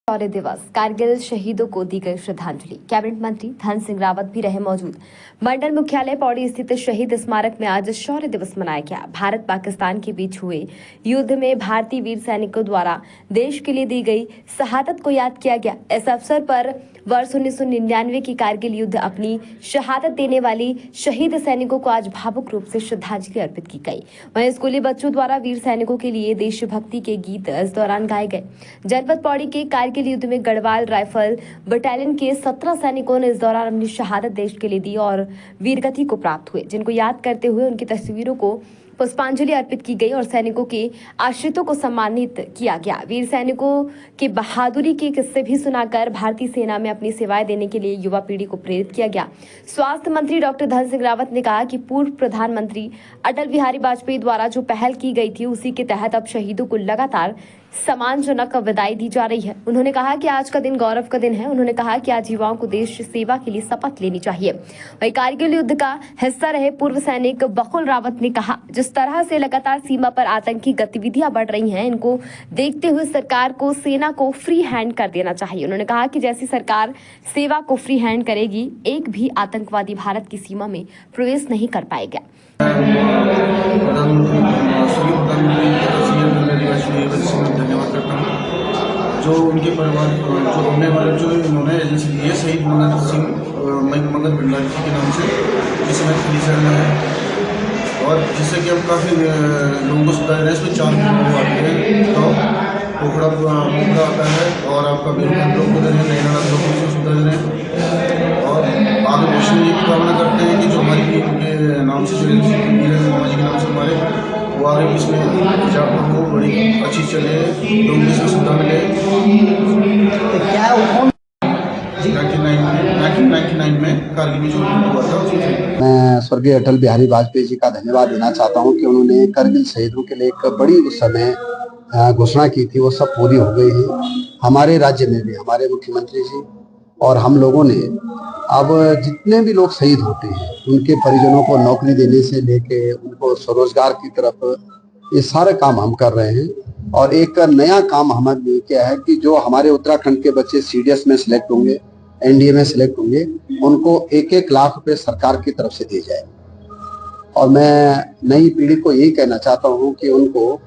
शौर्य दिवस कारगिल शहीदों को दी गई श्रद्धांजलि। कैबिनेट मंत्री धन सिंह रावत भी रहे मौजूद। मंडल मुख्यालय पौड़ी स्थित शहीद स्मारक में आज शौर्य दिवस मनाया गया। भारत पाकिस्तान के बीच हुए युद्ध में भारतीय वीर सैनिकों द्वारा देश के लिए दी गई शहादत को याद किया गया। इस अवसर पर वर्ष 1999 की कारगिल युद्ध अपनी शहादत देने वाली शहीद सैनिकों को आज भावुक रूप से श्रद्धांजलि अर्पित की गई। वहीं स्कूली बच्चों द्वारा वीर सैनिकों के लिए देशभक्ति के गीत इस दौरान गाए गए। जनपद पौड़ी के कारगिल युद्ध में गढ़वाल राइफल बटालियन के 17 सैनिकों ने इस दौरान अपनी शहादत देश के लिए दी और वीरगति को प्राप्त हुए, जिनको याद करते हुए उनकी तस्वीरों को पुष्पांजलि अर्पित की गई और सैनिकों के आश्रितों को सम्मानित किया गया। वीर सैनिकों के बहादुरी के किस्से भी सुनाकर भारतीय सेना में अपनी सेवाएं देने के लिए युवा पीढ़ी को प्रेरित किया गया। स्वास्थ्य मंत्री डॉक्टर धन सिंह रावत ने कहा कि पूर्व प्रधानमंत्री अटल बिहारी वाजपेयी द्वारा जो पहल की गई थी उसी के तहत अब शहीदों को लगातार सम्मानजनक विदाई दी जा रही है। उन्होंने कहा कि आज का दिन गौरव का दिन है। उन्होंने कहा कि आज युवाओं को देश सेवा के लिए शपथ लेनी चाहिए। वही कारगिल युद्ध का हिस्सा रहे पूर्व सैनिक बकुल रावत ने कहा, जिस तरह से लगातार सीमा पर आतंकी गतिविधियां बढ़ रही हैं, इनको देखते हुए सरकार को सेना को फ्री हैंड कर देना चाहिए। उन्होंने कहा कि जैसी सरकार सेवा को फ्री हैंड करेगी, एक भी आतंकवादी भारत की सीमा में प्रवेश नहीं कर पाएगा। धन्यवाद करता हूँ जो उनके परिवार जो होने वाले जो इन्होंने एजेंसी दी है शहीद मनन सिंह मंगल भंडारी जी के नाम से इस समय परिसर में है और जिससे कि हम काफ़ी लोगों को सुधार रहे हैं। इसमें 4 लोग आते हैं तो पोखड़ा आता है और आपका बेलखंड लोग उधर है, नैना लोग को सुधार रहे हैं और आगे भविष्य में ये भी कामना करते हैं कि जो हमारी उनके नाम से जो मामा जी के नाम से हमारे वो आगे इसमें जाकर वो बड़ी अच्छी चले, लोग इसमें सुविधा मिले। तो क्या 1999 में कारगिल में जो हुआ था मैं स्वर्गीय अटल बिहारी वाजपेयी जी का धन्यवाद देना चाहता हूं कि उन्होंने कारगिल शहीदों के लिए एक बड़ी उस समय घोषणा की थी, वो सब पूरी हो गई है। हमारे राज्य में भी हमारे मुख्यमंत्री जी और हम लोगों ने अब जितने भी लोग शहीद होते हैं उनके परिजनों को नौकरी देने से लेके उनको स्वरोजगार की तरफ ये सारे काम हम कर रहे हैं। और एक नया काम हमने किया है कि जो हमारे उत्तराखंड के बच्चे सीडीएस में सिलेक्ट होंगे, एनडीए में सिलेक्ट होंगे, उनको 1-1 लाख रुपए सरकार की तरफ से दिए जाए। और मैं नई पीढ़ी को यही कहना चाहता हूँ कि उनको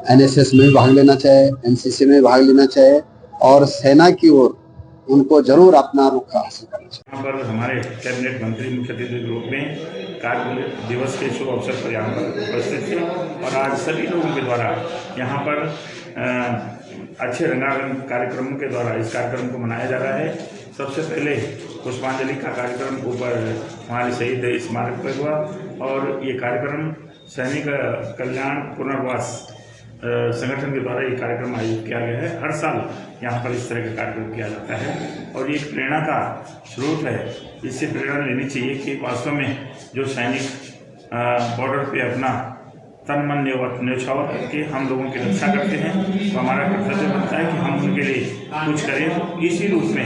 एनएसएस में भाग लेना चाहिए, एनसीसी में भाग लेना चाहिए और सेना की ओर उनको जरूर अपना रुख हासिल करना चाहिए। यहाँ पर हमारे कैबिनेट मंत्री मुख्य अतिथि के रूप में कारगिल दिवस के शुभ अवसर पर यहाँ पर उपस्थित थे और आज सभी लोगों के द्वारा यहाँ पर अच्छे रंगारंग कार्यक्रमों के द्वारा इस कार्यक्रम को मनाया जा रहा है। सबसे पहले पुष्पांजलि का कार्यक्रम ऊपर हमारे शहीद स्मारक पर हुआ और ये कार्यक्रम सैनिक कल्याण पुनर्वास संगठन के द्वारा ये कार्यक्रम आयोजित किया गया है। हर साल यहाँ पर इस तरह का कार्यक्रम किया जाता है और ये एक प्रेरणा का स्रोत है। इससे प्रेरणा लेनी चाहिए कि वास्तव में जो सैनिक बॉर्डर पे अपना तन मन न्यौछावर करके हम लोगों की रक्षा करते हैं, तो हमारा कर्तव्य बनता है कि हम उनके लिए कुछ करें। तो इसी रूप में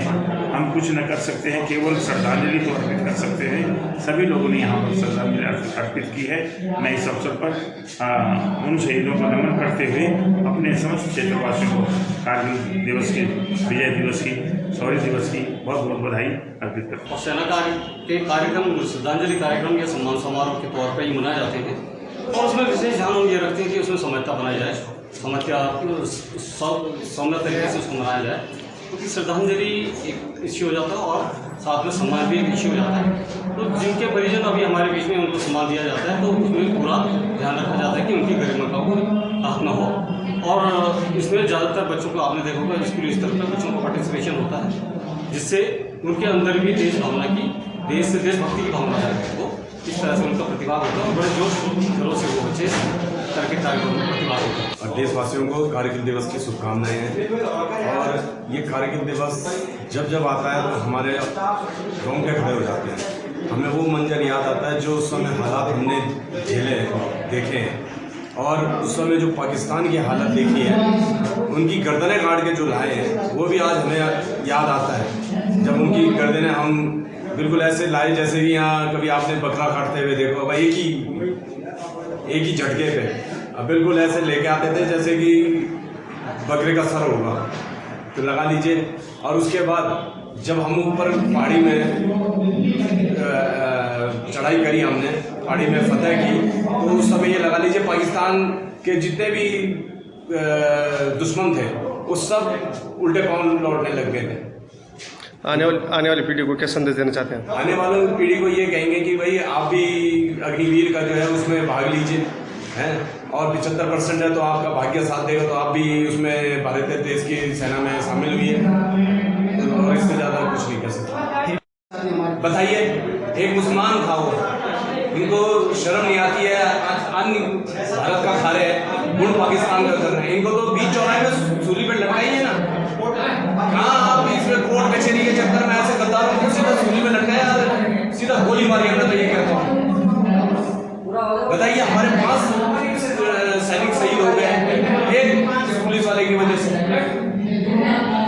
हम कुछ न कर सकते हैं, केवल श्रद्धांजलि तो अर्पित कर सकते हैं। सभी लोगों ने यहाँ पर श्रद्धांजलि अर्पित की है। मैं इस अवसर पर उन शहीदों को नमन करते हुए अपने समस्त क्षेत्रवासियों को कारगिल दिवस की, विजय दिवस की, शौर्य दिवस की बहुत बहुत बधाई अर्पित करता हूँ। सेना के कार्यक्रम श्रद्धांजलि कार्यक्रम या सम्मान समारोह के तौर पर ही मनाए जाते हैं और उसमें विशेष ध्यान हम ये रखते हैं कि उसमें समयता बनाई जाए, सौम्य तरीके से उसको मनाया जाए, क्योंकि श्रद्धांजलि एक इश्यू हो जाता है और साथ में सम्मान भी एक इश्यू हो जाता है। तो जिनके परिजन अभी हमारे बीच में उनको सम्मान दिया जाता है तो उसमें पूरा ध्यान रखा जाता है कि उनकी गरिमा का कोई आहत न हो। और इसमें ज़्यादातर बच्चों को आपने देखा होगा स्कूली स्तर पर बच्चों का पार्टिसिपेशन होता है, जिससे उनके अंदर भी देश भावना की, देशभक्ति की भावना है। वो इस तरह से उनका प्रतिभाग होता है और बड़े जोश खरों से वो बच्चे करके कार्यक्रम में प्रतिभाग होता है। और देशवासियों को कारगिल दिवस की शुभकामनाएं हैं। और ये कारगिल दिवस जब जब आता है तो हमारे रोंगटे खड़े हो जाते हैं। हमें वो मंजर याद आता है जो उस समय हालात हमने झेले देखे हैं और उस समय जो पाकिस्तान की हालत देखी है, उनकी गर्दनें काट के जो लाए हैं वो भी आज हमें याद आता है। जब उनकी गर्दनें हम बिल्कुल ऐसे लाए जैसे कि यहाँ कभी आपने बकरा काटते हुए देखो, भाई एक ही झटके पे अब बिल्कुल ऐसे लेके आते थे जैसे कि बकरे का सर होगा। तो लगा लीजिए। और उसके बाद जब हम ऊपर पहाड़ी में चढ़ाई करी, हमने पहाड़ी में फतह की, तो उस समय ये लगा लीजिए पाकिस्तान के जितने भी दुश्मन थे वो सब उल्टे पांव लौटने लग गए थे। आने वाली पीढ़ी को क्या संदेश देना चाहते हैं? आने वाली पीढ़ी को ये कहेंगे कि भाई आप भी अग्निवीर का जो है उसमें भाग लीजिए, हैं, और 75% है तो आपका भाग्य साथ देगा, तो आप भी उसमें भारतीय देश की सेना में शामिल हुई है, और इससे ज़्यादा कुछ नहीं कर सकते। बताइए, एक मुसलमान था वो, इनको शर्म नहीं आती है, अन्य भारत का खा रहे हैं, गुण पाकिस्तान का कर रहे हैं, इनको तो बीच चौराहे में सूली पे लटकाइए ना। कहाँ आप इसमें कोर्ट कचहरी के चक्कर में ऐसे गद्दारों को सीधा सूली में लटकाया, सीधा गोली मारी, मैं तो ये कहता हूँ। बताइए, हमारे 5 सैनिक शहीद हो गए एक पुलिस वाले की वजह से,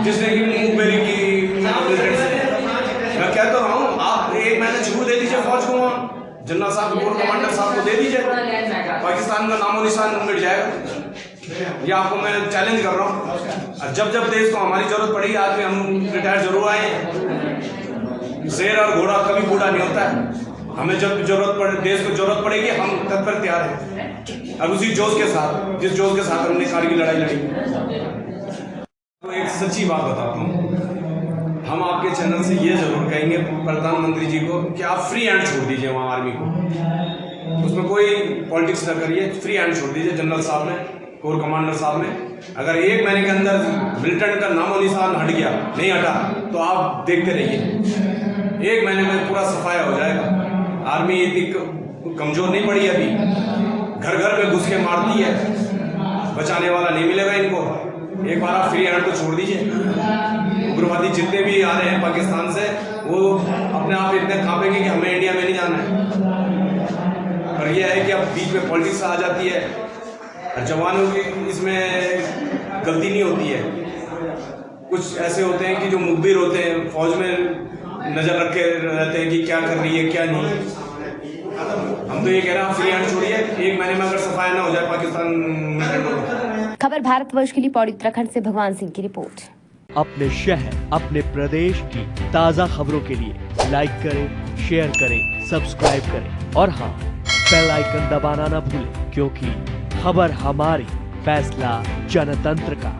जिसने कि मुखबिरी की। मैं कहता रहा हूँ, आप एक महीने छूट दे दीजिए फौज को, वहाँ जनरल साहब कोर कमांडर साहब को दे दीजिए, पाकिस्तान का नामो निशान मिट जाएगा। ये आपको मैं चैलेंज कर रहा हूँ। जब जब देश को हमारी जरूरत पड़ेगी, आज में हम रिटायर जरूर आए हैं। शेर और घोड़ा कभी बूढ़ा नहीं होता है। हमें जब जरूरत पड़े, देश को जरूरत पड़ेगी, हम तत्पर तैयार हैं। अब उसी जोश के साथ, जिस जोश के साथ हमने कारगिल लड़ाई लड़ी। तो एक सच्ची बात बताता हूँ, हम आपके चैनल से ये जरूर कहेंगे प्रधानमंत्री जी को कि आप फ्री हैंड छोड़ दीजिए वहाँ आर्मी को, उसमें कोई पॉलिटिक्स न करिए, फ्री हैंड छोड़ दीजिए। जनरल साहब ने, कोर कमांडर साहब ने, अगर 1 महीने के अंदर मिलिटेंट का नामो निशान हट गया, नहीं हटा, तो आप देखते रहिए, 1 महीने में पूरा सफाया हो जाएगा। आर्मी इतनी कमजोर नहीं पड़ी अभी, घर घर में घुस के मारती है, बचाने वाला नहीं मिलेगा इनको। एक बार आप फ्री हैंड को छोड़ दीजिए। उग्रवादी जितने भी आ रहे हैं पाकिस्तान से, वो अपने आप इतने कांपेंगे कि हमें इंडिया में नहीं जाना है। पर यह है कि अब बीच में पॉलिटिक्स आ जाती है, और जवानों की इसमें गलती नहीं होती है। कुछ ऐसे होते हैं कि जो मुखबिर होते हैं, फौज में नजर रखे रहते हैं कि क्या कर रही है क्या नहीं। हम तो ये कह रहे हैं, फ्री हैंड छोड़िए, 1 महीने में अगर सफाया ना हो जाए पाकिस्तान। खबर भारतवर्ष के लिए पौड़ी उत्तराखंड से भगवान सिंह की रिपोर्ट। अपने शहर, अपने प्रदेश की ताज़ा खबरों के लिए लाइक करें, शेयर करें, सब्सक्राइब करें और हाँ, बेल आइकन दबाना ना भूलें, क्योंकि खबर हमारी, फैसला जनतंत्र का।